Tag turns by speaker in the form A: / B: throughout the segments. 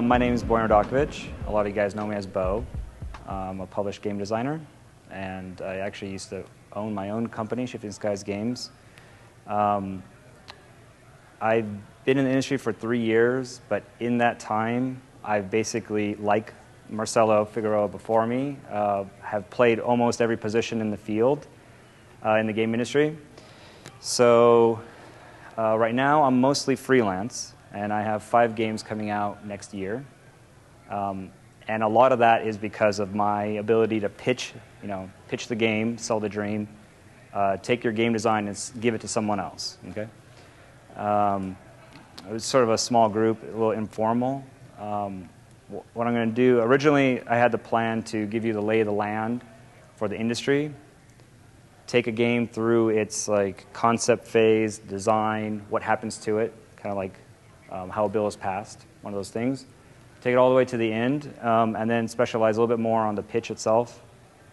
A: My name is Boyan Radakovich. A lot of you guys know me as Bo. I'm a published game designer, and I actually used to own my own company, Shifting Skies Games. I've been in the industry for 3 years, but in that time, I've basically, like Marcelo Figueroa before me, have played almost every position in the field in the game industry. So right now, I'm mostly freelance, and I have 5 games coming out next year. And a lot of that is because of my ability to pitch the game, sell the dream, take your game design and give it to someone else. Okay. It was sort of a small group, a little informal. What I'm going to do, originally I had the plan to give you the lay of the land for the industry, take a game through its concept phase, design, what happens to it, kind of like how a bill is passed, one of those things. Take it all the way to the end, and then specialize a little bit more on the pitch itself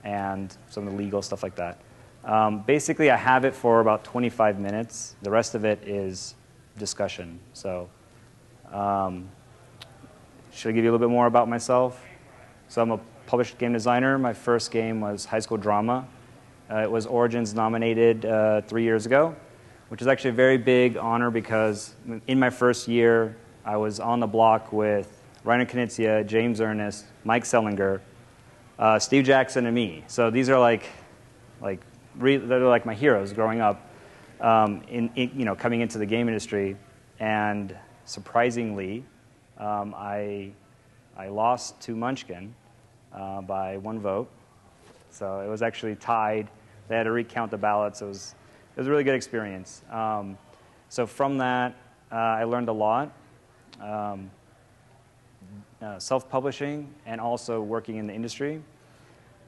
A: and some of the legal stuff like that. Basically, I have it for about 25 minutes. The rest of it is discussion. So should I give you a little bit more about myself? So I'm a published game designer. My first game was High School Drama. It was Origins nominated 3 years ago, which is actually a very big honor because in my first year, I was on the block with Reiner Knizia, James Ernest, Mike Sellinger, Steve Jackson, and me. So these are they're like my heroes growing up, coming into the game industry. And surprisingly, I lost to Munchkin by 1 vote. So it was actually tied. They had to recount the ballots. It was a really good experience. So from that, I learned a lot. Self-publishing and also working in the industry.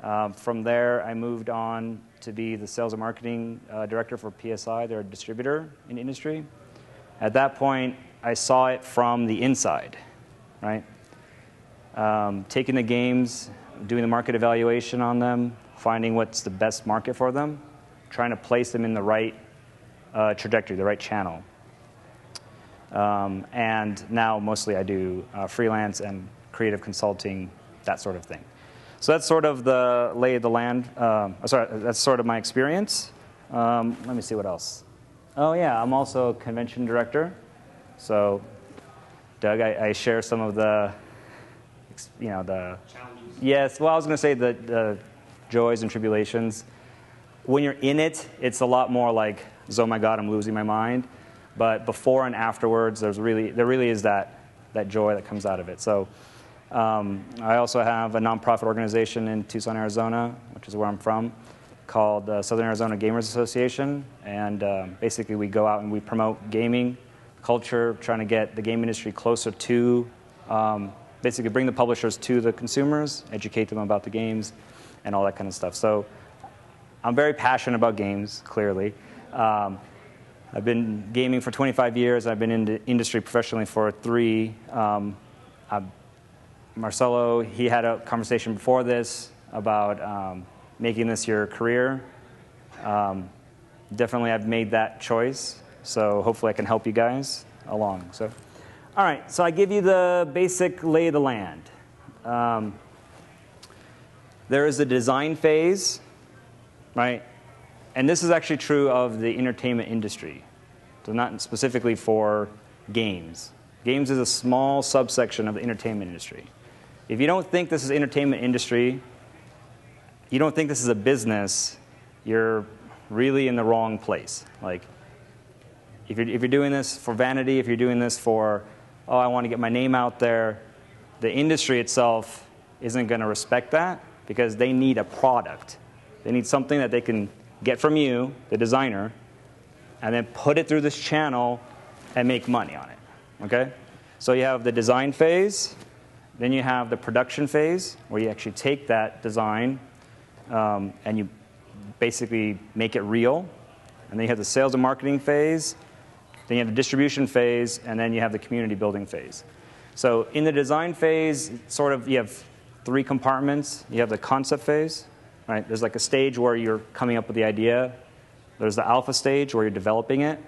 A: From there, I moved on to be the sales and marketing director for PSI. They're a distributor in the industry. At that point, I saw it from the inside, right? Taking the games, doing the market evaluation on them, finding what's the best market for them, trying to place them in the right trajectory, the right channel. And now mostly I do freelance and creative consulting, that sort of thing. So that's sort of the lay of the land. That's sort of my experience. Let me see what else. Oh yeah, I'm also a convention director. So Doug, I share some of the, the challenges. Yes, well I was going to say the joys and tribulations. When you're in it, it's a lot more like, oh my God, I'm losing my mind. But before and afterwards, there really is that joy that comes out of it. So I also have a nonprofit organization in Tucson, Arizona, which is where I'm from, called the Southern Arizona Gamers Association. And basically, we go out and we promote gaming culture, trying to get the game industry closer to, basically bring the publishers to the consumers, educate them about the games, and all that kind of stuff. So I'm very passionate about games, clearly. I've been gaming for 25 years. I've been in the industry professionally for 3. Marcelo, he had a conversation before this about making this your career. Definitely I've made that choice, so hopefully I can help you guys along. So, all right, so I give you the basic lay of the land. There is a design phase, right? And this is actually true of the entertainment industry, so not specifically for games. Games is a small subsection of the entertainment industry. If you don't think this is entertainment industry, you don't think this is a business, you're really in the wrong place. Like, if you're doing this for vanity, if you're doing this for, oh, I want to get my name out there, the industry itself isn't going to respect that because they need a product. They need something that they can get from you, the designer, and then put it through this channel and make money on it, okay? So you have the design phase, then you have the production phase, where you actually take that design and you basically make it real. And then you have the sales and marketing phase, then you have the distribution phase, and then you have the community building phase. So in the design phase, you have 3 compartments. You have the concept phase. Right? There's like a stage where you're coming up with the idea. There's the alpha stage where you're developing it,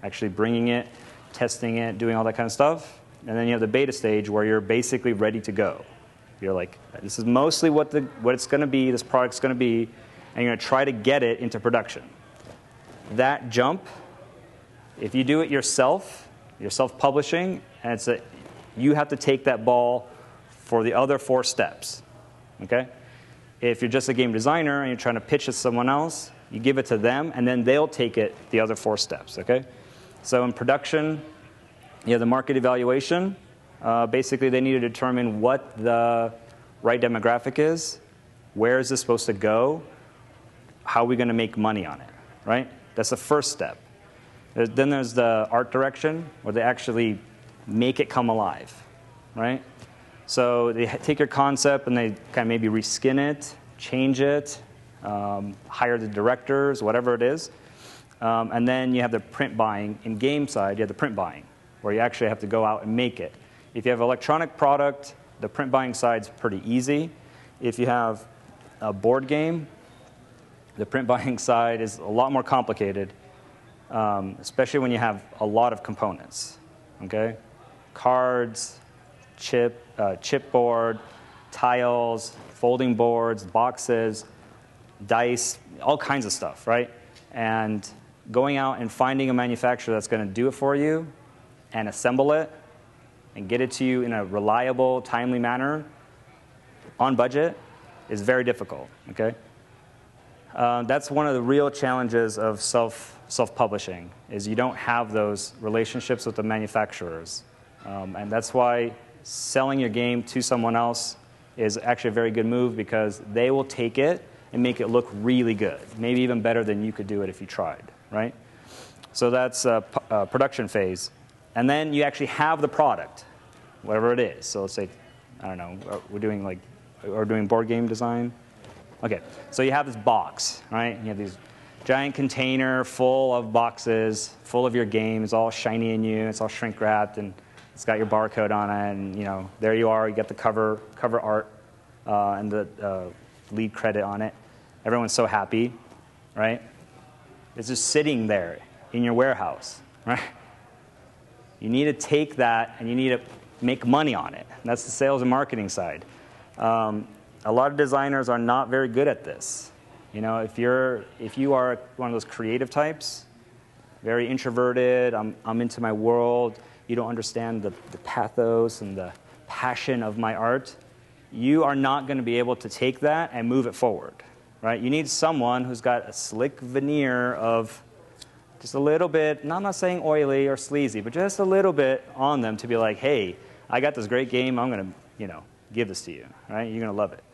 A: actually bringing it, testing it, doing all that kind of stuff. And then you have the beta stage where you're basically ready to go. You're like, this is mostly what it's going to be, this product's going to be, and you're going to try to get it into production. That jump, if you do it yourself, you're self-publishing, and you have to take that ball for the other 4 steps. Okay? If you're just a game designer and you're trying to pitch it to someone else, you give it to them, and then they'll take it the other 4 steps. Okay? So in production, you have the market evaluation. Basically, they need to determine what the right demographic is, where is this supposed to go, how are we going to make money on it, right? That's the first step. Then there's the art direction, where they actually make it come alive, right? So they take your concept and they kind of maybe reskin it, change it, hire the directors, whatever it is. And then you have the print buying. In game side, you have the print buying, where you actually have to go out and make it. If you have an electronic product, the print buying side's pretty easy. If you have a board game, the print buying side is a lot more complicated, especially when you have a lot of components. Okay, cards, chipboard, tiles, folding boards, boxes, dice, all kinds of stuff, right? And going out and finding a manufacturer that's going to do it for you and assemble it and get it to you in a reliable, timely manner on budget is very difficult, okay? That's one of the real challenges of self-publishing, is you don't have those relationships with the manufacturers. And that's why selling your game to someone else is actually a very good move, because they will take it and make it look really good, maybe even better than you could do it if you tried, right? So that's production phase. And then you actually have the product, whatever it is. So let's say, I don't know, we're doing board game design. Okay, so you have this box, right? You have these giant container full of boxes, full of your games, all shiny and new. It's all shrink wrapped, and it's got your barcode on it, and there you are. You get the cover art and the lead credit on it. Everyone's so happy, right? It's just sitting there in your warehouse, right? You need to take that and you need to make money on it. That's the sales and marketing side. A lot of designers are not very good at this. If you are one of those creative types, very introverted, I'm into my world, you don't understand the pathos and the passion of my art, you are not going to be able to take that and move it forward, right? You need someone who's got a slick veneer of just a little bit, I'm not saying oily or sleazy, but just a little bit on them to be like, hey, I got this great game, I'm going to, give this to you, right? You're going to love it.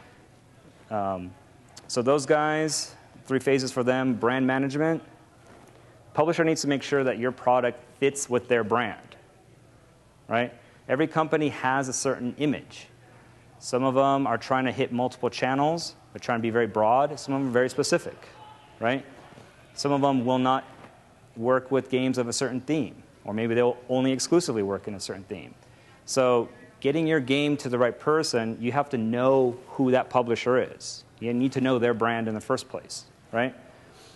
A: So those guys, 3 phases for them: brand management. Publisher needs to make sure that your product fits with their brand, right? Every company has a certain image. Some of them are trying to hit multiple channels. They're trying to be very broad. Some of them are very specific, right? Some of them will not work with games of a certain theme, or maybe they'll only exclusively work in a certain theme. So getting your game to the right person, you have to know who that publisher is. You need to know their brand in the first place, right?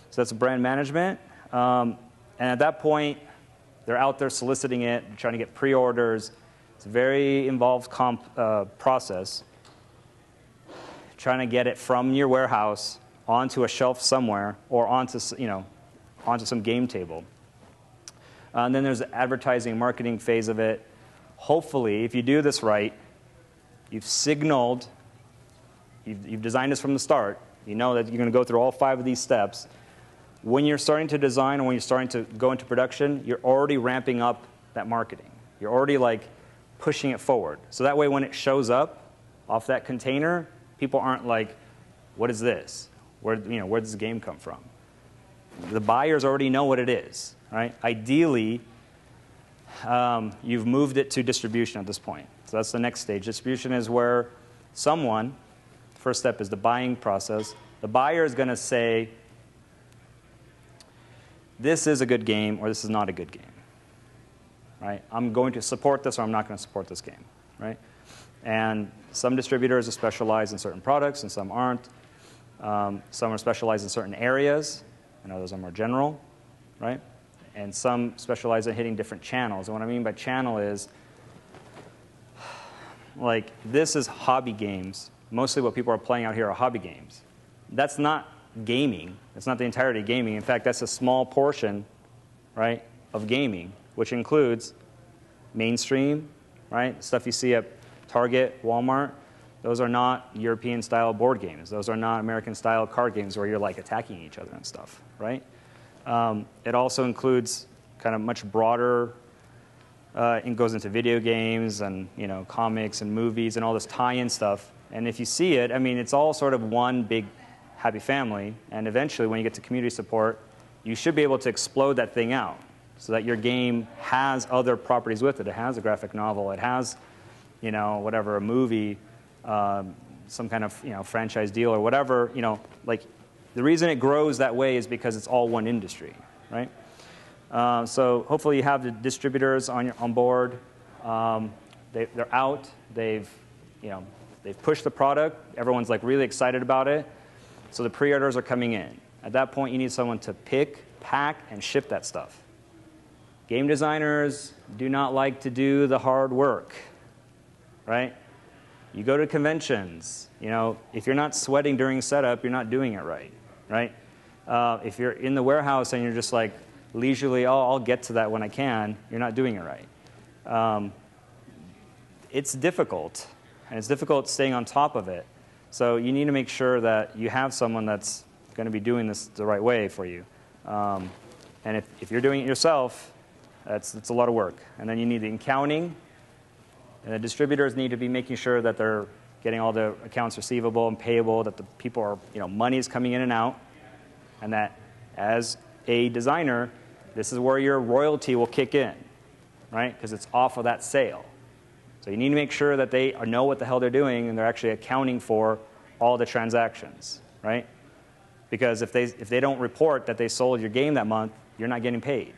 A: So that's brand management. And at that point, they're out there soliciting it, trying to get pre-orders. It's a very involved process, trying to get it from your warehouse onto a shelf somewhere, or onto some game table. And then there's the advertising and marketing phase of it. Hopefully, if you do this right, you've signaled, you've designed this from the start, you know that you're going to go through all 5 of these steps. When you're starting to design, or when you're starting to go into production, you're already ramping up that marketing. You're already pushing it forward. So that way when it shows up off that container, people aren't like, what is this? Where does this game come from? The buyers already know what it is, right? Ideally, you've moved it to distribution at this point. So that's the next stage. Distribution is where someone, first step is the buying process. The buyer is going to say, this is a good game, or this is not a good game, right? I'm going to support this, or I'm not going to support this game, right? And some distributors are specialized in certain products, and some aren't. Some are specialized in certain areas, and others are more general, right? And some specialize in hitting different channels. And what I mean by channel is, like this is hobby games. Mostly what people are playing out here are hobby games. That's not gaming. It's not the entirety of gaming. In fact, that's a small portion, right, of gaming, which includes mainstream, right, stuff you see at Target, Walmart. Those are not European-style board games. Those are not American-style card games where you're like attacking each other and stuff, right? It also includes kind of much broader. It goes into video games and comics and movies and all this tie-in stuff. And if you see it, I mean, it's all sort of one big happy family. And eventually, when you get to community support, you should be able to explode that thing out so that your game has other properties with it. It has a graphic novel. It has, whatever, a movie, some kind of franchise deal or whatever. Like the reason it grows that way is because it's all one industry, right? So hopefully you have the distributors on board. They're out. They've pushed the product. Everyone's like really excited about it. So the pre-orders are coming in. At that point, you need someone to pick, pack, and ship that stuff. Game designers do not like to do the hard work, right? You go to conventions. If you're not sweating during setup, you're not doing it right, right? If you're in the warehouse and you're just like leisurely, oh, I'll get to that when I can, you're not doing it right. It's difficult, and it's difficult staying on top of it. So you need to make sure that you have someone that's going to be doing this the right way for you. And if you're doing it yourself, it's a lot of work. And then you need the accounting. And the distributors need to be making sure that they're getting all the accounts receivable and payable, that the people are, money is coming in and out, and that as a designer, this is where your royalty will kick in, right? Because it's off of that sale. So you need to make sure that they know what the hell they're doing and they're actually accounting for all the transactions, right? Because if they don't report that they sold your game that month, you're not getting paid,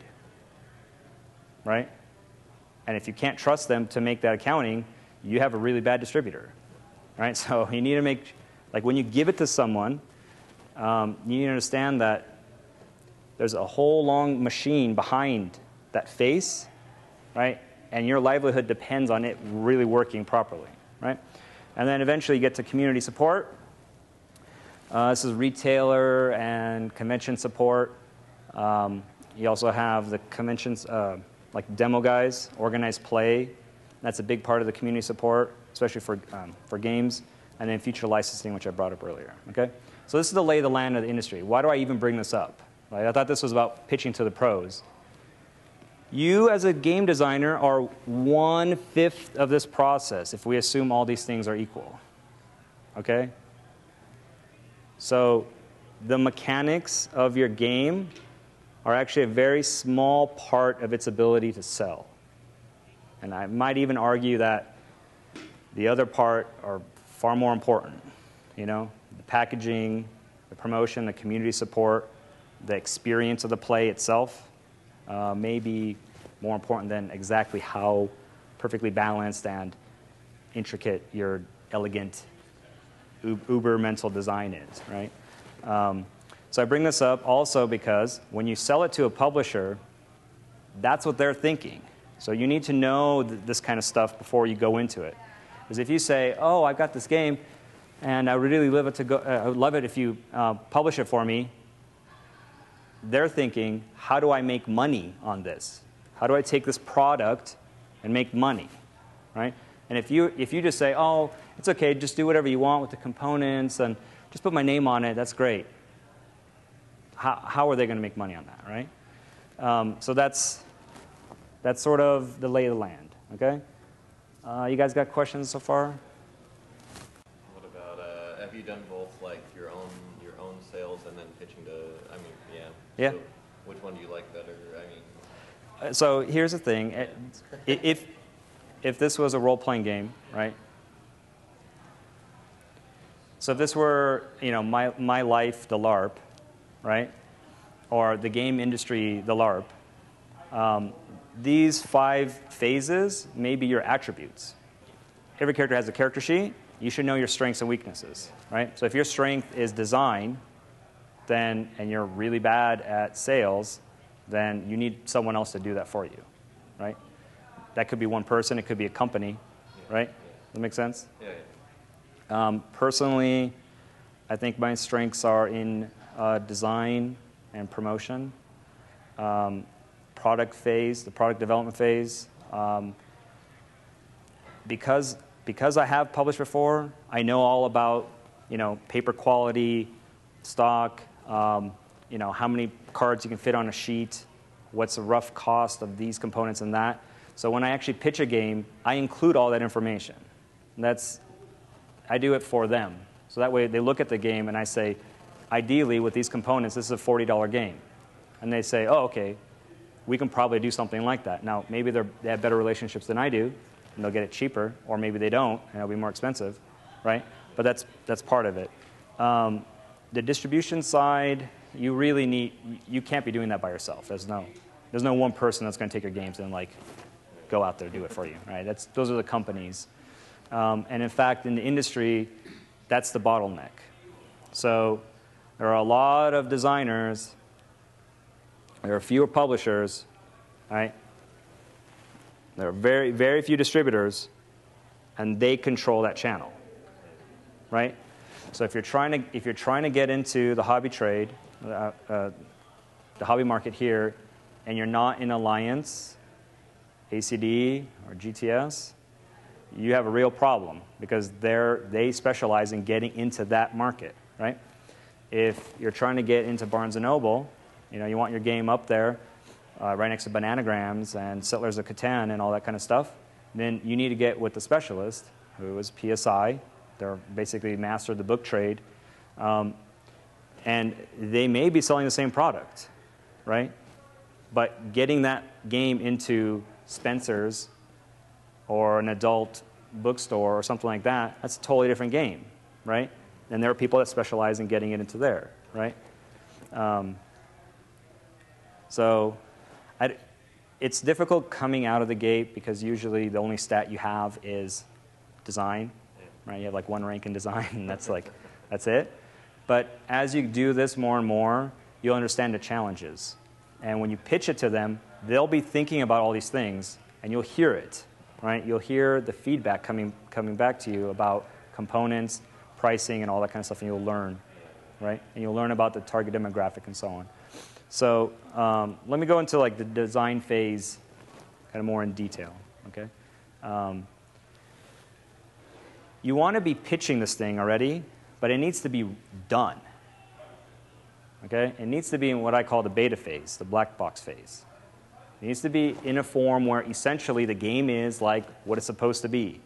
A: right? And if you can't trust them to make that accounting, you have a really bad distributor, right? So you need to make, like when you give it to someone, you need to understand that there's a whole long machine behind that face, right? And your livelihood depends on it really working properly, right? And then eventually you get to community support. This is retailer and convention support. You also have the conventions, like demo guys, organized play. That's a big part of the community support, especially for games. And then future licensing, which I brought up earlier, okay? So this is the lay of the land of the industry. Why do I even bring this up? Right? I thought this was about pitching to the pros. You, as a game designer, are 1/5 of this process if we assume all these things are equal. Okay? So the mechanics of your game are actually a very small part of its ability to sell. And I might even argue that the other part are far more important. The packaging, the promotion, the community support, the experience of the play itself. May be more important than exactly how perfectly balanced and intricate your elegant uber mental design is, right? So I bring this up also because when you sell it to a publisher, that's what they're thinking. So you need to know this kind of stuff before you go into it. Because if you say, oh, I've got this game, and I would really I would love it if you publish it for me, they're thinking, how do I make money on this? How do I take this product and make money, right? And if you just say, oh, it's okay, just do whatever you want with the components and just put my name on it, that's great. How are they going to make money on that, right? So that's sort of the lay of the land, okay? You guys got questions so far?
B: What about, have you done both, like your own sales and then pitching to,
A: Yeah.
B: So which one do you like better?
A: So here's the thing. If this was a role-playing game, right? So if this were, my life, the LARP, right? Or the game industry, the LARP, these 5 phases may be your attributes. Every character has a character sheet. You should know your strengths and weaknesses, right? So if your strength is design, and you're really bad at sales, then you need someone else to do that for you, right? That could be one person. It could be a company, right? that make sense?
B: Yeah.
A: Personally, I think my strengths are in design and promotion, product phase, the product development phase. Because I have published before, I know all about paper quality, stock, how many cards you can fit on a sheet, what's the rough cost of these components and that. So when I actually pitch a game, I include all that information. I do it for them. So that way they look at the game and I say, ideally with these components, this is a $40 game. And they say, oh, okay, we can probably do something like that. Now, maybe they have better relationships than I do, and they'll get it cheaper, or maybe they don't, and it'll be more expensive, right? But that's part of it. The distribution side, you can't be doing that by yourself. There's no one person that's going to take your games and go out there and do it for you, right? Those are the companies. And in fact, in the industry, that's the bottleneck. So there are a lot of designers, there are fewer publishers, right? There are very, very few distributors, and they control that channel, right? So if you're trying to get into the hobby trade, the hobby market here, and you're not in Alliance, ACD, or GTS, you have a real problem because they specialize in getting into that market, right? If you're trying to get into Barnes & Noble, you want your game up there right next to Bananagrams and Settlers of Catan and all that kind of stuff, then you need to get with the specialist, who is PSI. They're basically master of the book trade. And they may be selling the same product, right? But getting that game into Spencer's or an adult bookstore or something like that, that's a totally different game, right? And there are people that specialize in getting it into there, right? It's difficult coming out of the gate because usually the only stat you have is design, right? You have one rank in design, and that's it. But as you do this more and more, you'll understand the challenges. And when you pitch it to them, they'll be thinking about all these things, and you'll hear it, right? You'll hear the feedback coming back to you about components, pricing, and all that kind of stuff, and you'll learn, right? And you'll learn about the target demographic and so on. So let me go into the design phase kind of more in detail, okay? You want to be pitching this thing already, but it needs to be done, okay? It needs to be in what I call the beta phase, the black box phase. It needs to be in a form where essentially the game is like what it's supposed to be.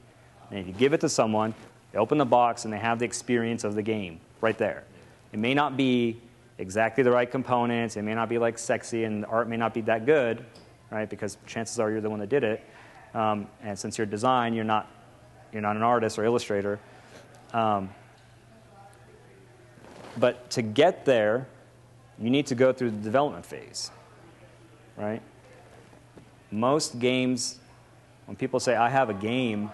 A: And if you give it to someone, they open the box and they have the experience of the game right there. It may not be exactly the right components. It may not be sexy, and the art may not be that good, right? Because chances are you're the one that did it. And since you're design, you're not an artist or illustrator. But to get there, you need to go through the development phase, right? Most games, when people say, I have a game,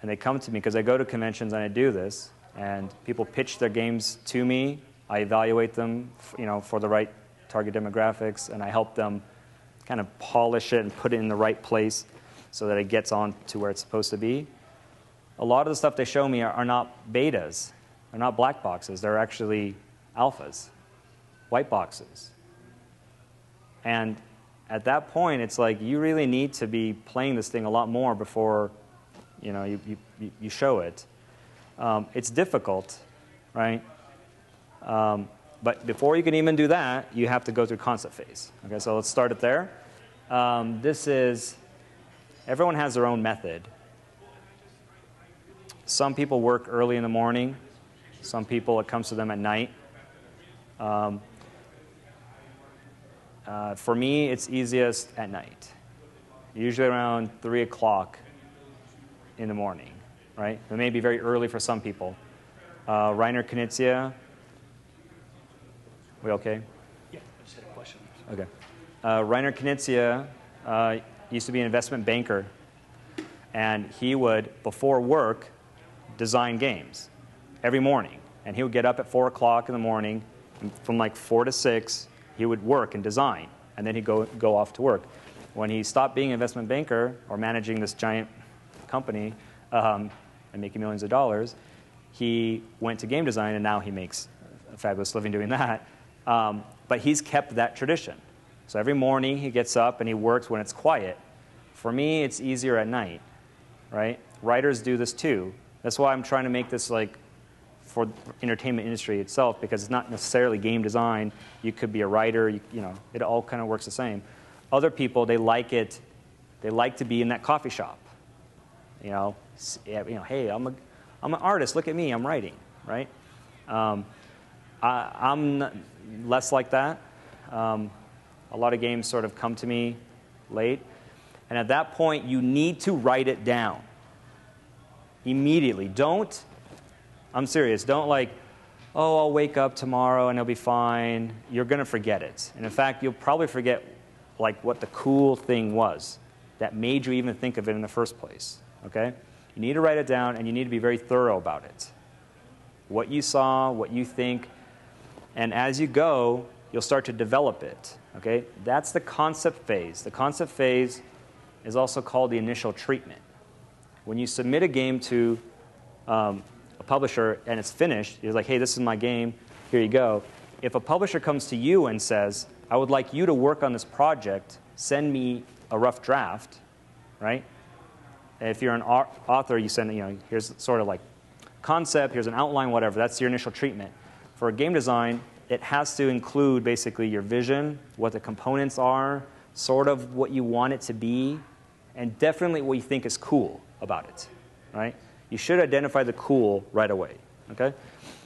A: and they come to me, because I go to conventions and I do this, and people pitch their games to me, I evaluate them for the right target demographics, and I help them kind of polish it and put it in the right place so that it gets on to where it's supposed to be. A lot of the stuff they show me are not betas. They're not black boxes. They're actually alphas, white boxes. And at that point, it's you really need to be playing this thing a lot more before you show it. It's difficult, right? But before you can even do that, you have to go through concept phase. Okay, so let's start it there. Everyone has their own method. Some people work early in the morning. Some people, it comes to them at night. For me, it's easiest at night, usually around 3 o'clock in the morning, right? It may be very early for some people. Reiner Knizia. We okay?
C: Yeah, I just had a question.
A: Okay. Reiner Knizia used to be an investment banker, and he would, before work, design games every morning. And he would get up at 4 o'clock in the morning, and from 4 to 6, he would work and design, and then he'd go off to work. When he stopped being an investment banker or managing this giant company, and making millions of dollars. He went to game design, and now he makes a fabulous living doing that. But he's kept that tradition. So every morning he gets up and he works when it's quiet. For me, it's easier at night, right? Writers do this too. That's why I'm trying to make this like for entertainment industry itself, because it's not necessarily game design. You could be a writer. You know, it all kind of works the same. Other people, they like it. They like to be in that coffee shop. You know, hey, I'm an artist. Look at me. I'm writing, right? I'm less like that. A lot of games sort of come to me late. And at that point, you need to write it down immediately. I'm serious, don't like, oh, I'll wake up tomorrow and it'll be fine. You're going to forget it. And in fact, you'll probably forget like what the cool thing was that made you even think of it in the first place. Okay? You need to write it down, and you need to be very thorough about it. What you saw, what you think, and as you go, you'll start to develop it. Okay? That's the concept phase. The concept phase is also called the initial treatment. When you submit a game to a publisher and it's finished, you're like, hey, this is my game, here you go. If a publisher comes to you and says, I would like you to work on this project, send me a rough draft, right? If you're an author, you send, here's sort of like concept, here's an outline, whatever. That's your initial treatment. For a game design, it has to include basically your vision, what the components are, sort of what you want it to be, and definitely what you think is cool about it, right? You should identify the cool right away, okay?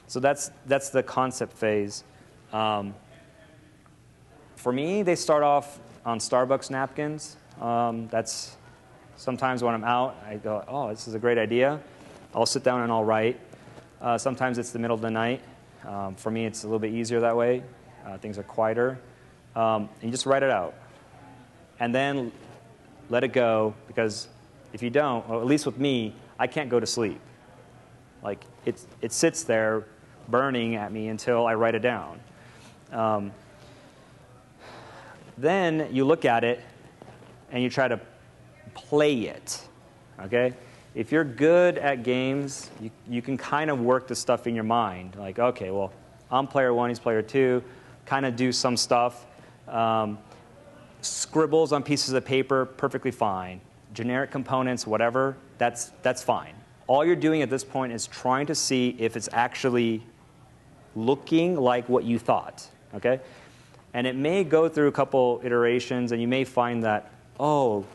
A: So that's the concept phase. For me, they start off on Starbucks napkins. That's sometimes when I'm out, I go, oh, this is a great idea. I'll sit down and I'll write. Sometimes it's the middle of the night. For me, it's a little bit easier that way. Things are quieter. And you just write it out. And then let it go, because if you don't, or at least with me, I can't go to sleep. Like, it sits there burning at me until I write it down. Then you look at it and you try to play it, okay? If you're good at games, you can kind of work the stuff in your mind. Like, okay, well, I'm player one, he's player two, kind of do some stuff. Scribbles on pieces of paper, perfectly fine. Generic components, whatever, that's fine. All you're doing at this point is trying to see if it's actually looking like what you thought, okay? And it may go through a couple iterations, and you may find that, oh,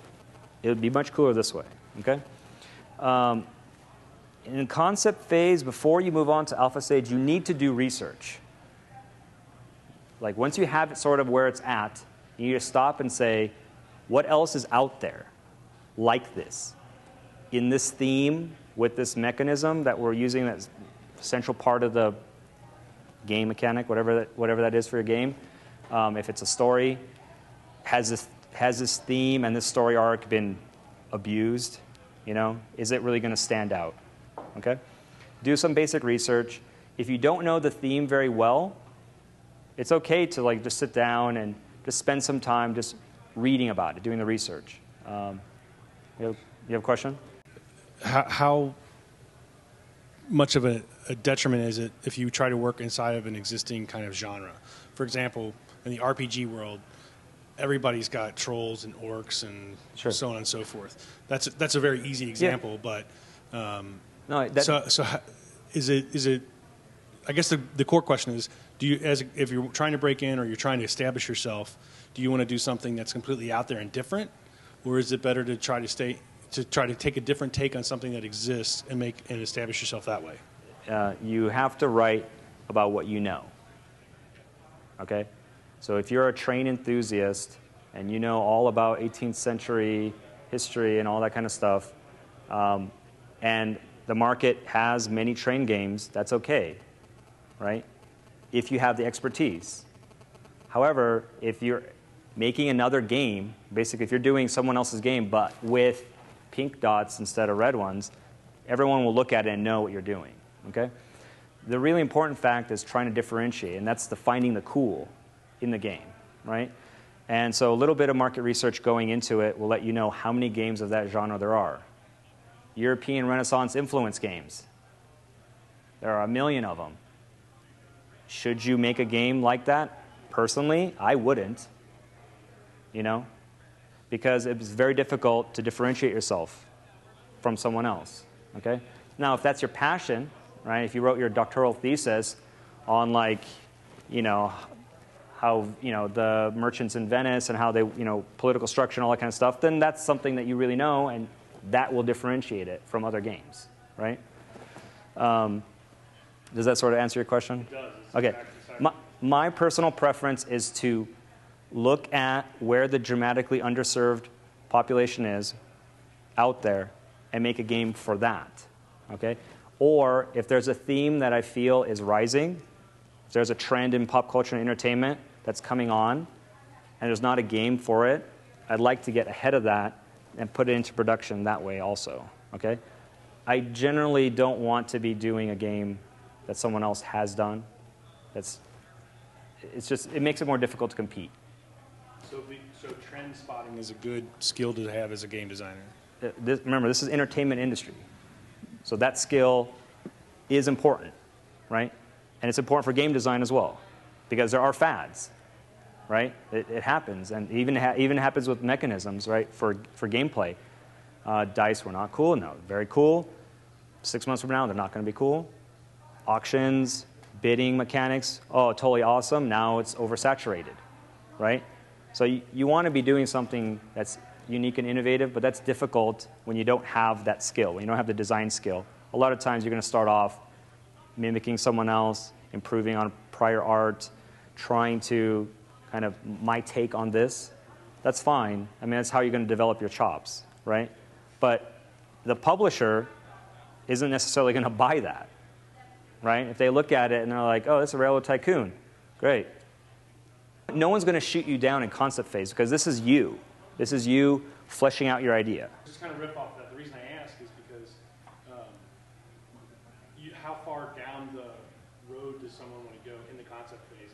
A: it would be much cooler this way, okay? In concept phase, before you move on to alpha stage, you need to do research. Like, once you have it sort of where it's at, you need to stop and say, what else is out there like this? In this theme, with this mechanism that we're using, that's central part of the game mechanic, whatever that is for your game. If it's a story, has this theme and this story arc been abused? Is it really going to stand out? Okay? Do some basic research. If you don't know the theme very well, it's okay to like just sit down and just spend some time just reading about it, doing the research. You have a question?
C: How much of a detriment is it if you try to work inside of an existing kind of genre? For example, in the RPG world, everybody's got trolls and orcs and so on and so forth. That's a very easy example, but is it? I guess the core question is: do you, if you're trying to break in or you're trying to establish yourself, do you want to do something that's completely out there and different, or is it better to try to take a different take on something that exists and establish yourself that way?
A: You have to write about what you know. Okay? So if you're a train enthusiast and you know all about 18th century history and all that kind of stuff, and the market has many train games, that's okay, right? If you have the expertise. However, if you're making another game, basically if you're doing someone else's game but with pink dots instead of red ones, everyone will look at it and know what you're doing, okay? The really important fact is trying to differentiate, and that's the finding the cool in the game, right? And so a little bit of market research going into it will let you know how many games of that genre there are. European Renaissance influence games. There are a million of them. Should you make a game like that? Personally, I wouldn't. Because it's very difficult to differentiate yourself from someone else. Okay? Now, if that's your passion, right? If you wrote your doctoral thesis on how the merchants in Venice and how they political structure and all that kind of stuff, then that's something that you really know, and that will differentiate it from other games, right? Does that sort of answer your question?
C: It does.
A: Okay.
C: Exactly.
A: My personal preference is to look at where the dramatically underserved population is out there and make a game for that, okay? Or if there's a theme that I feel is rising, if there's a trend in pop culture and entertainment that's coming on, and there's not a game for it, I'd like to get ahead of that and put it into production that way also, okay? I generally don't want to be doing a game that someone else has done. It makes it more difficult to compete.
C: So trend spotting is a good skill to have as a game designer.
A: Remember, this is entertainment industry. So that skill is important, right? And it's important for game design as well, because there are fads, right? It happens, and even happens with mechanisms, right? For gameplay, dice were not cool. No, very cool. 6 months from now, they're not going to be cool. Auctions, bidding mechanics, oh, totally awesome. Now it's oversaturated, right? So you want to be doing something that's unique and innovative, but that's difficult when you don't have that skill, when you don't have the design skill. A lot of times you're going to start off mimicking someone else, improving on prior art, trying to kind of my take on this. That's fine. I mean, that's how you're going to develop your chops, right? But the publisher isn't necessarily going to buy that, right? If they look at it and they're like, oh, that's a Railroad Tycoon. Great. No one's going to shoot you down in concept phase because this is you. This is you fleshing out your idea.
C: Just kind of rip off that. The reason I ask is because how far down the road does someone want to go in the concept phase?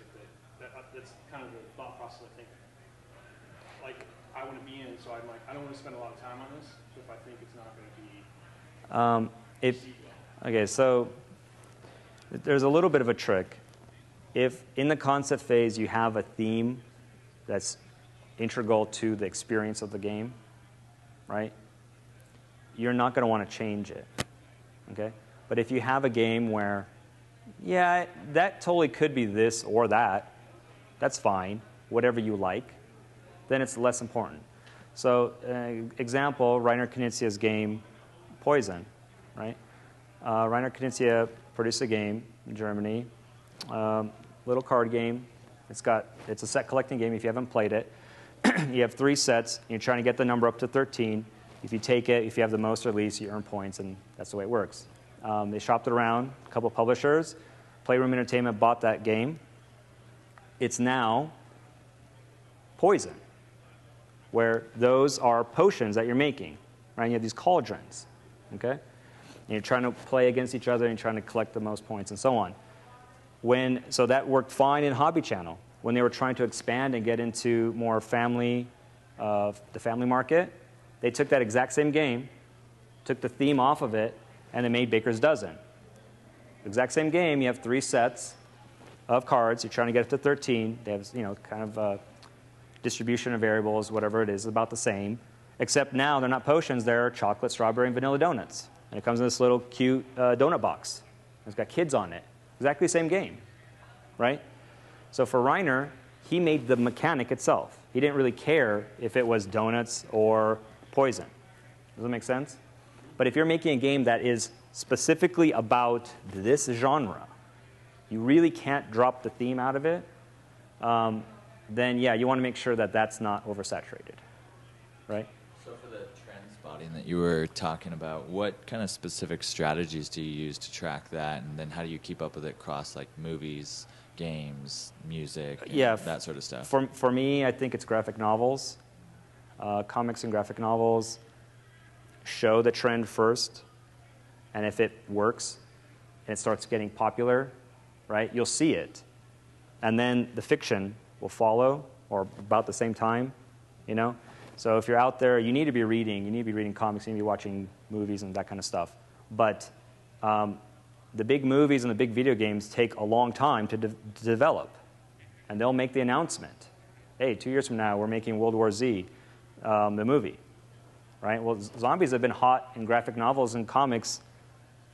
C: That's kind of the thought process, I think. Like, I want to be in, so I'm like, I don't want to spend a lot of time on this. So if I think it's not going to be
A: okay, so there's a little bit of a trick. If in the concept phase you have a theme that's integral to the experience of the game, right? You're not going to want to change it, okay? But if you have a game where, yeah, that totally could be this or that, that's fine, whatever you like, then it's less important. So, example, Rainer Knizia's game, Poison, right? Rainer Knizia produced a game in Germany, little card game. It's a set collecting game if you haven't played it. You have 3 sets, and you're trying to get the number up to 13. If you take it, if you have the most or least, you earn points, and that's the way it works. They shopped it around, a couple publishers. Playroom Entertainment bought that game. It's now Poison, where those are potions that you're making, right? You have these cauldrons, okay? And you're trying to play against each other, and you're trying to collect the most points, and so on. So that worked fine in Hobby Channel. When they were trying to expand and get into more the family market, they took that exact same game, took the theme off of it, and they made Baker's Dozen. Exact same game, you have 3 sets of cards, you're trying to get up to 13. They have, kind of distribution of variables, whatever it is, about the same. Except now they're not potions, they're chocolate, strawberry, and vanilla donuts. And it comes in this little cute donut box. It's got kids on it. Exactly the same game, right? So for Reiner, he made the mechanic itself. He didn't really care if it was donuts or poison. Does that make sense? But if you're making a game that is specifically about this genre, you really can't drop the theme out of it, then yeah, you want to make sure that that's not oversaturated, right?
D: So for the trend spotting that you were talking about, what kind of specific strategies do you use to track that, and then how do you keep up with it across like movies, games, music, that sort of stuff?
A: For me, I think it's graphic novels. Comics and graphic novels show the trend first, and if it works and it starts getting popular, right, you'll see it. And then the fiction will follow, or about the same time, So if you're out there, you need to be reading. You need to be reading comics. You need to be watching movies and that kind of stuff. But the big movies and the big video games take a long time to develop. And they'll make the announcement, hey, 2 years from now, we're making World War Z, the movie. Right? Well, zombies have been hot in graphic novels and comics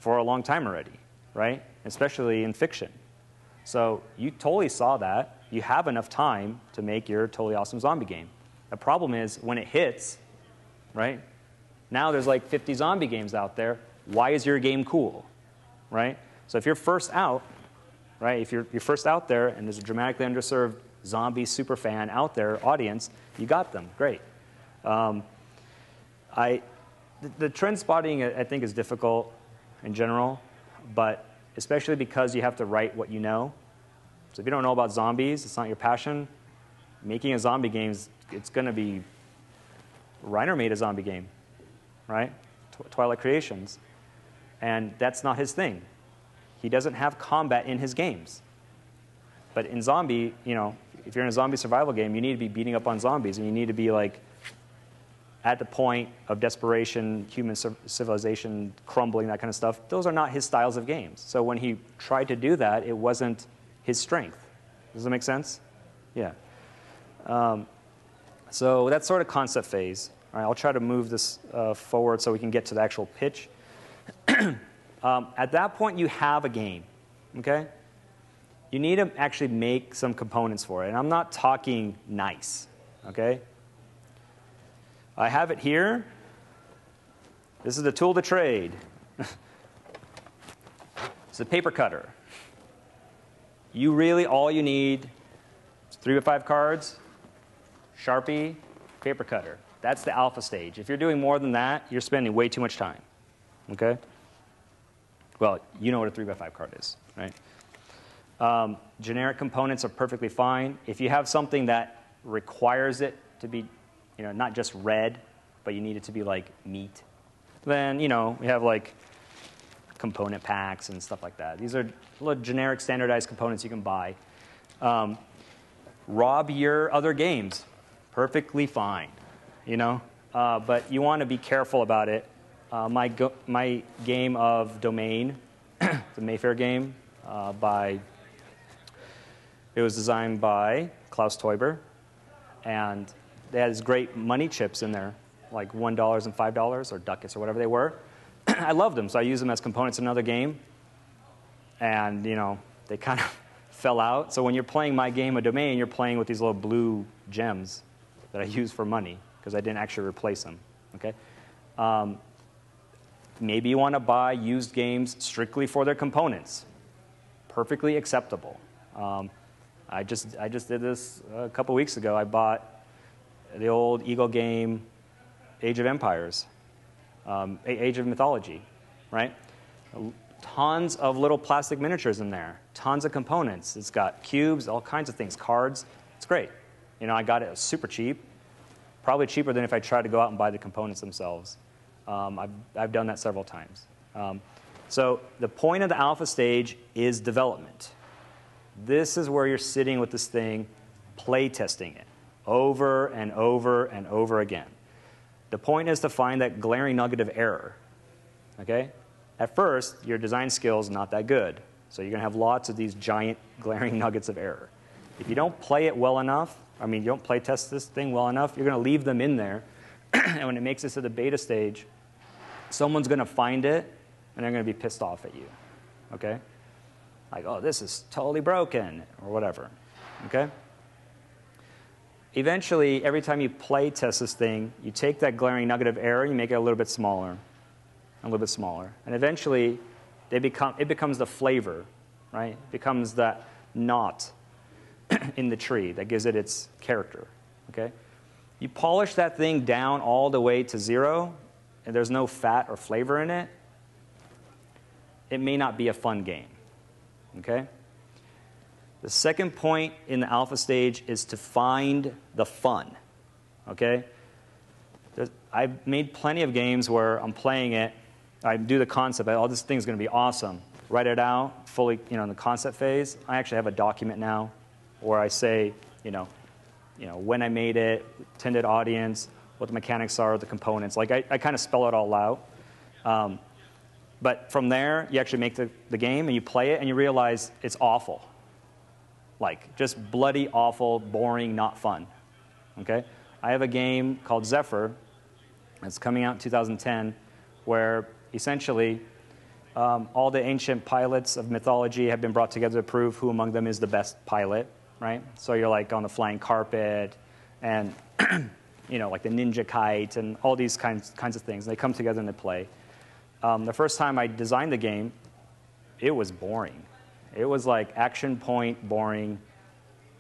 A: for a long time already, right? Especially in fiction. So you totally saw that. You have enough time to make your totally awesome zombie game. The problem is when it hits, right? Now there's like 50 zombie games out there. Why is your game cool, right? So if you're first out, right? If you're first out there and there's a dramatically underserved zombie super fan out there, audience, you got them. Great. The trend spotting, I think, is difficult in general, but especially because you have to write what you know. So if you don't know about zombies, it's not your passion, making a zombie game, it's going to be, Reiner made a zombie game, right? Twilight Creations. And that's not his thing. He doesn't have combat in his games. But in zombie, you know, if you're in a zombie survival game, you need to be beating up on zombies, and you need to be like at the point of desperation, human civilization crumbling, that kind of stuff. Those are not his styles of games. So when he tried to do that, it wasn't his strength. Does that make sense? Yeah. So that's sort of concept phase. All right, I'll try to move this forward so we can get to the actual pitch. At that point, you have a game, okay? You need to actually make some components for it. And I'm not talking nice, okay? I have it here. This is the tool to trade. It's a paper cutter. You really, all you need is 3x5 cards, Sharpie, paper cutter. That's the alpha stage. If you're doing more than that, you're spending way too much time, okay? Well, you know what a 3x5 card is, right? Generic components are perfectly fine. If you have something that requires it to be, you know, not just red, but you need it to be like meat, then, you know, we have like component packs and stuff like that. These are little generic standardized components you can buy. Rob your other games, perfectly fine, you know, but you want to be careful about it. My game of Domain, the Mayfair game, it was designed by Klaus Teuber, and they had these great money chips in there, like $1 and $5 or ducats or whatever they were. I loved them, so I used them as components in another game, and you know they kind of fell out. So when you're playing my game of Domain, you're playing with these little blue gems that I use for money because I didn't actually replace them. Okay. Maybe you want to buy used games strictly for their components. Perfectly acceptable. I just did this a couple weeks ago. I bought the old Eagle game, Age of Empires, Age of Mythology, right? Tons of little plastic miniatures in there. Tons of components. It's got cubes, all kinds of things, cards. It's great. You know, I got it super cheap. Probably cheaper than if I tried to go out and buy the components themselves. I've done that several times. So the point of the alpha stage is development. This is where you're sitting with this thing, play testing it over and over and over again. The point is to find that glaring nugget of error. Okay? At first, your design skills not that good. So you're going to have lots of these giant glaring nuggets of error. If you don't play it well enough, I mean, you don't play test this thing well enough, you're going to leave them in there. And when it makes it to the beta stage, someone's going to find it, and they're going to be pissed off at you. Okay? Like, oh, this is totally broken, or whatever. Okay? Eventually, every time you play test this thing, you take that glaring nugget of error, you make it a little bit smaller, a little bit smaller. And eventually, it becomes the flavor, right? It becomes that knot in the tree that gives it its character. Okay? You polish that thing down all the way to 0, and there's no fat or flavor in it, it may not be a fun game. Okay? The second point in the alpha stage is to find the fun. Okay? I've made plenty of games where I'm playing it, I do the concept, oh, this thing's going to be awesome. Write it out, fully, you know, in the concept phase. I actually have a document now where I say, you know, when I made it, intended audience, what the mechanics are, the components. Like I kind of spell it all out. But from there, you actually make the game, and you play it, and you realize it's awful. Like, just bloody awful, boring, not fun. Okay? I have a game called Zephyr that's coming out in 2010, where essentially all the ancient pilots of mythology have been brought together to prove who among them is the best pilot, right? So you're like on the flying carpet, and like the ninja kite, and all these kinds of things. They come together and they play. The first time I designed the game, it was boring. It was like action point boring.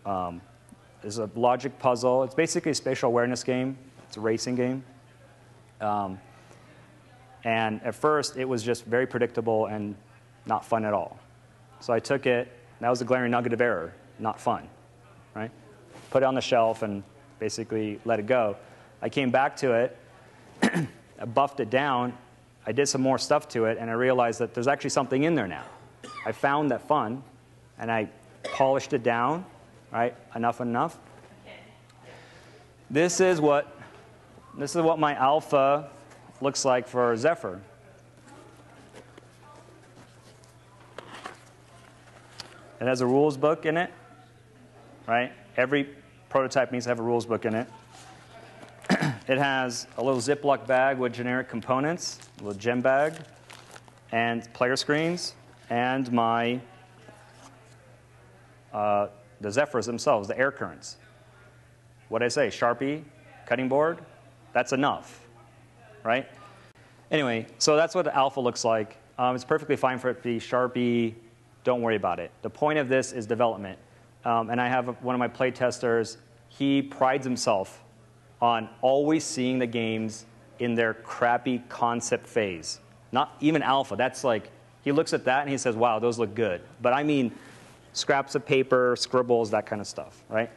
A: There's a logic puzzle. It's basically a spatial awareness game. It's a racing game. And at first, it was just very predictable and not fun at all. So I took it. That was a glaring nugget of error. Not fun, right? Put it on the shelf and basically let it go. I came back to it. I buffed it down. I did some more stuff to it, and I realized that there's actually something in there now. I found that fun, and I polished it down, right? Enough. This is what my alpha looks like for Zephyr. It has a rules book in it, right? Every prototype needs to have a rules book in it. It has a little Ziploc bag with generic components, a little gem bag, and player screens, and the Zephyrs themselves, the air currents. What did I say? Sharpie, cutting board? That's enough, right? Anyway, so that's what the alpha looks like. It's perfectly fine for it to be Sharpie. Don't worry about it. The point of this is development. And I have one of my play testers. He prides himself on always seeing the games in their crappy concept phase. Not even alpha. That's like, he looks at that and he says, wow, those look good. But I mean scraps of paper, scribbles, that kind of stuff, right?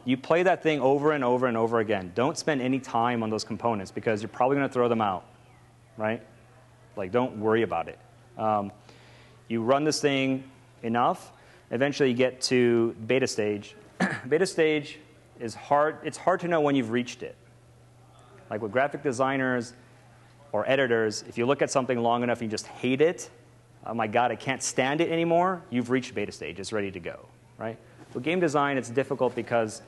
A: You play that thing over and over and over again. Don't spend any time on those components because you're probably going to throw them out, right? Like, don't worry about it. You run this thing enough, eventually you get to beta stage. Beta stage is hard. It's hard to know when you've reached it. Like with graphic designers or editors, if you look at something long enough and you just hate it, oh my God, I can't stand it anymore, you've reached beta stage. It's ready to go, right? With game design, it's difficult because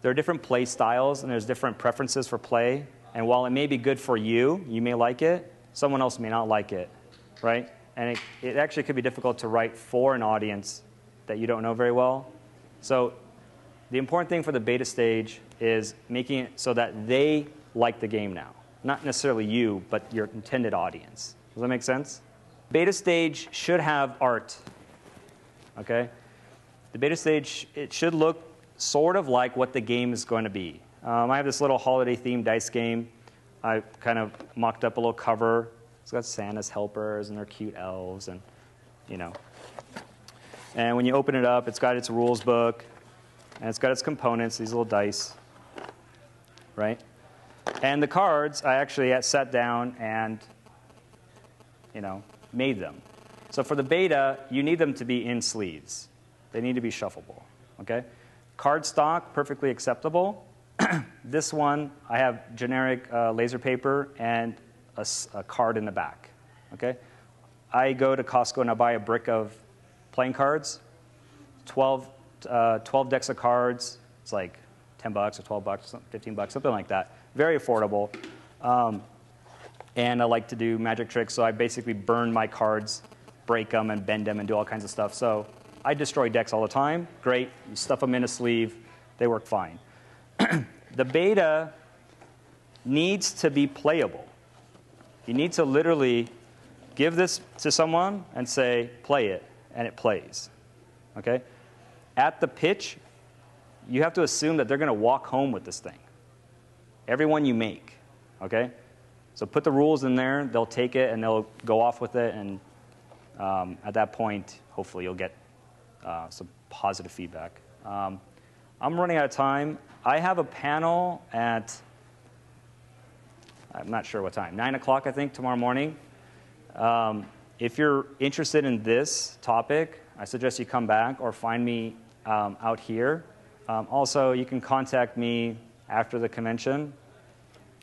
A: there are different play styles and there's different preferences for play. And while it may be good for you, you may like it, someone else may not like it, right? And it actually could be difficult to write for an audience that you don't know very well. So the important thing for the beta stage is making it so that they like the game now. Not necessarily you, but your intended audience. Does that make sense? Beta stage should have art, okay? The beta stage, it should look sort of like what the game is going to be. I have this little holiday-themed dice game. I kind of mocked up a little cover. It's got Santa's helpers, and they're cute elves, and, And when you open it up, it's got its rules book, and it's got its components, these little dice, right? And the cards, I actually sat down and, made them. So for the beta, you need them to be in sleeves. They need to be shuffleable, okay? Card stock, perfectly acceptable. This one, I have generic laser paper and a card in the back, okay? I go to Costco and I buy a brick of playing cards, 12 decks of cards. It's like $10 or $12, $15, something like that. Very affordable. And I like to do magic tricks, so I basically burn my cards, break them, and bend them, and do all kinds of stuff. So I destroy decks all the time. Great. You stuff them in a sleeve. They work fine. The beta needs to be playable. You need to literally give this to someone and say, play it, and it plays. Okay? At the pitch, you have to assume that they're going to walk home with this thing. Everyone you make. Okay? So put the rules in there. They'll take it, and they'll go off with it. And at that point, hopefully, you'll get some positive feedback. I'm running out of time. I have a panel at, I'm not sure what time, 9 o'clock, I think, tomorrow morning. If you're interested in this topic, I suggest you come back or find me out here. Also, you can contact me after the convention.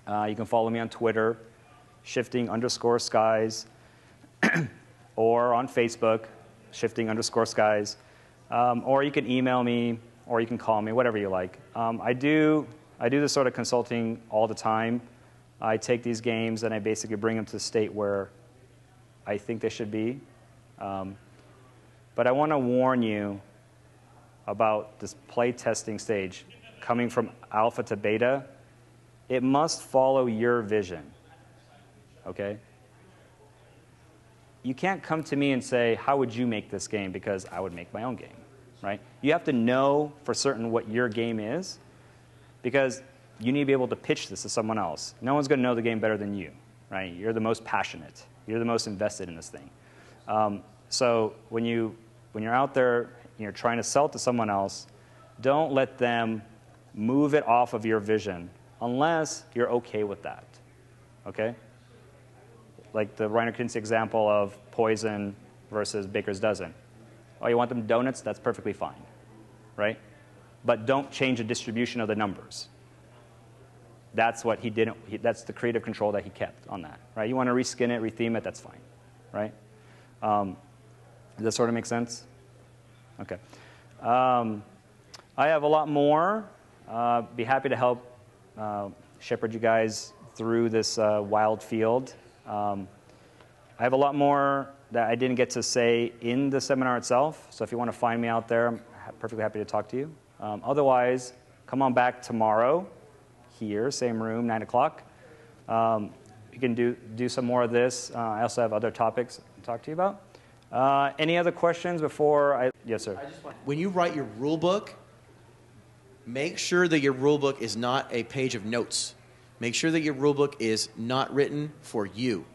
A: You can follow me on Twitter. shifting_skies, or on Facebook, shifting_skies, or you can email me, or you can call me, whatever you like. I do this sort of consulting all the time. I take these games and I basically bring them to the state where I think they should be. But I want to warn you about this play testing stage. Coming from alpha to beta, it must follow your vision, okay? You can't come to me and say, how would you make this game? Because I would make my own game, right? You have to know for certain what your game is, because you need to be able to pitch this to someone else. No one's going to know the game better than you, right? You're the most passionate. You're the most invested in this thing. So when you're out there, you're trying to sell it to someone else, don't let them move it off of your vision unless you're okay with that, okay? Like the Reiner Knizia example of Poison versus Baker's Dozen. Oh, you want them donuts? That's perfectly fine, right? But don't change the distribution of the numbers. That's what he didn't. That's the creative control that he kept on that, right? You want to reskin it, retheme it, that's fine, right? Does that sort of make sense? Okay. I have a lot more. Be happy to help shepherd you guys through this wild field. I have a lot more that I didn't get to say in the seminar itself, so if you want to find me out there, I'm perfectly happy to talk to you. Otherwise, come on back tomorrow, here, same room, 9 o'clock. You can do some more of this. I also have other topics to talk to you about. Any other questions before I... Yes, sir.
E: When you write your rule book, make sure that your rule book is not a page of notes. Make sure that your rule book is not written for you.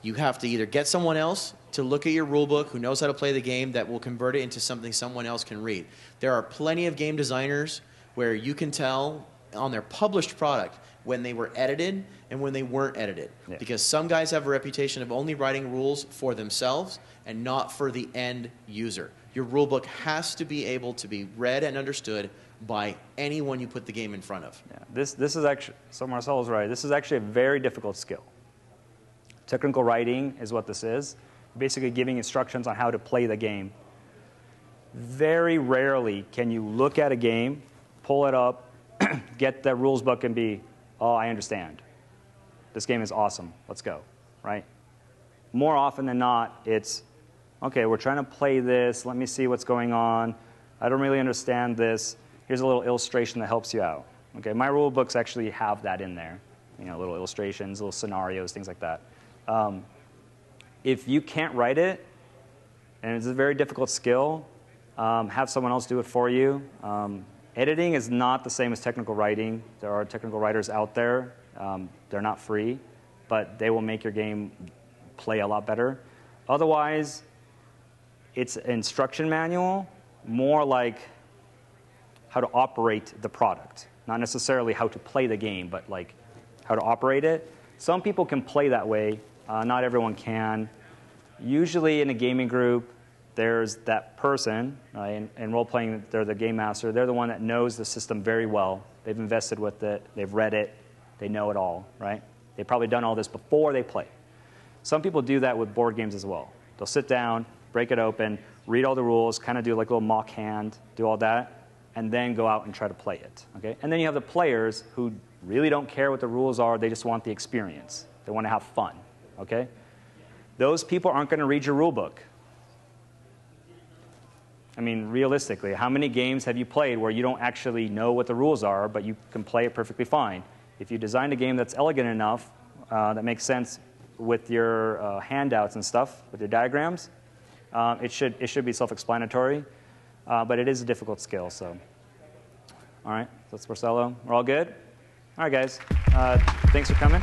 E: You have to either get someone else to look at your rule book who knows how to play the game that will convert it into something someone else can read. There are plenty of game designers where you can tell on their published product when they were edited and when they weren't edited. Yeah. Because some guys have a reputation of only writing rules for themselves and not for the end user. Your rule book has to be able to be read and understood by anyone you put the game in front of.
A: Yeah. This is actually, so Marcelo's right, this is actually a very difficult skill. Technical writing is what this is. Basically giving instructions on how to play the game. Very rarely can you look at a game, pull it up, get the rules book and be, oh, I understand. This game is awesome. Let's go, right? More often than not, it's, okay, we're trying to play this. Let me see what's going on. I don't really understand this. Here's a little illustration that helps you out. Okay, my rule books actually have that in there. You know, little illustrations, little scenarios, things like that. If you can't write it, and it's a very difficult skill, have someone else do it for you. Editing is not the same as technical writing. There are technical writers out there. They're not free, but they will make your game play a lot better. Otherwise, it's an instruction manual, more like how to operate the product. Not necessarily how to play the game, but like how to operate it. Some people can play that way. Not everyone can. Usually in a gaming group, there's that person, in role-playing, they're the game master. They're the one that knows the system very well. They've invested with it. They've read it. They know it all, right? They've probably done all this before they play. Some people do that with board games as well. They'll sit down, break it open, read all the rules, kind of do like a little mock hand, do all that, and then go out and try to play it, okay? And then you have the players who really don't care what the rules are. They just want the experience. They want to have fun, okay? Those people aren't going to read your rule book. I mean, realistically, how many games have you played where you don't actually know what the rules are, but you can play it perfectly fine? If you designed a game that's elegant enough, that makes sense with your handouts and stuff, with your diagrams, it should be self-explanatory, but it is a difficult skill. So, all right, so that's Marcelo. We're all good? All right, guys. Thanks for coming.